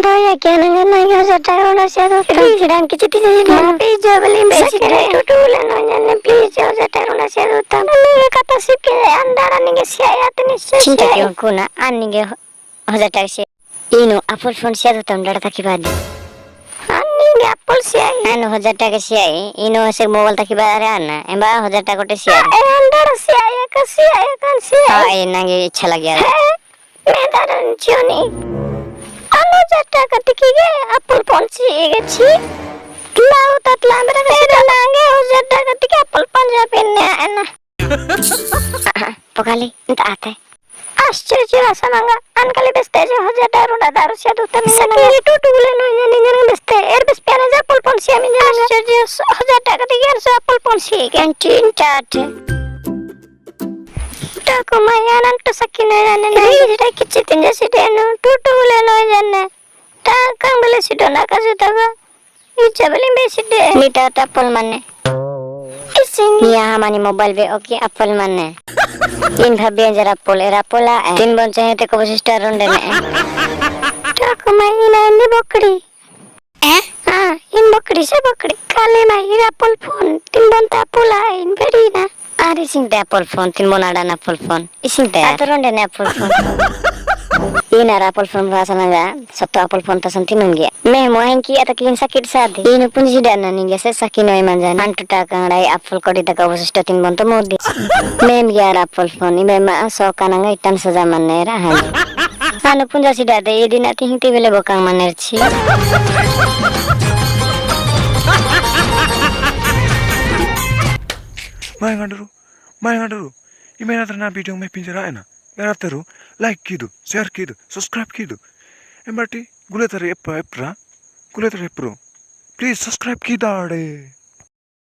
Daya kena nanya sata orang siapa please dan kecil tapi jawabin basic itu dulu nanya please sata orang siapa tapi kata sih ke andara nih siapa tuh cinta क्यों kuna anjing हो जाता है इनो apple phone siapa tuh लड़ता की बात anjing apple siapa anu हो जाता है siapa इनो से mobile tak की बात है ना एम्बा हो जाता कोटे siapa andara siapa kan siapa हाँ ये नंगे अच्छा लग गया मैं दारन जोनी anu jata ketika apple phone sih geci lalu tatlah mereka sudah nangge jata ketika apple phone japinnya enak pokali entah ate आश्चर्य रसा मंगा अनकले बेस्ते जो जटा रुड़ा दारू से तो तमिल सकेरी टूटू ले नो निंजन बेस्ते एर बेस प्यारे जा पल पल से मिंजन आश्चर्य जटा कति यार से पल पल से कैंटीन चाट टाको माया नन तो सकिने जाने नहीं जटा किच्चे तिंजा सिटे नो टूटू ले नो जाने ता कंबले सिटो ना का सुतागा इच्छा बली बेसिटे नीटा टपल माने या हमारी मोबाइल पे ओके एप्पल माने इन भाभी जरा पोलेरा पोला तीन बन चाहे ते को सिस्टर रोंडे ने टाको माई ना इन बकड़ी हां इन बकड़ी से बकड़ी काले माई एप्पल फोन तीन बन ता पोला इन बेड़ी ना अरे सिंग ते एप्पल फोन तीन बन आड़ा ना एप्पल फोन इसिंग ते आ तो रोंडे ने एप्पल फोन ये ना एप्पल फोन भाषा ना जा सत्तो एप्पल फोन तो संती नंगे मैं मोहन की आता किन sakit साथ ये पुंजी डाना नहीं से सकी नोय मंजा अंटू टाकंगड़ाई एप्पल कोडी तक अवशिष्ट तीन बन तो मोदी मैं यार एप्पल फोन इबे मा सो कानंगा इतन सजा मने रा हां सानु पुंजा सिडा दे ये दिन आती हिंती बेले बोकांग मने छी माय गंडरू ये मेरा तरना वीडियो में पिंजरा है ना मेरा तरु लाइक कीदु शेयर कीदु सब्सक्राइब कीदु एमटी गुले तरे एप्रा गुले तरे प्रो प्लीज सब्सक्राइब कीदाड़े।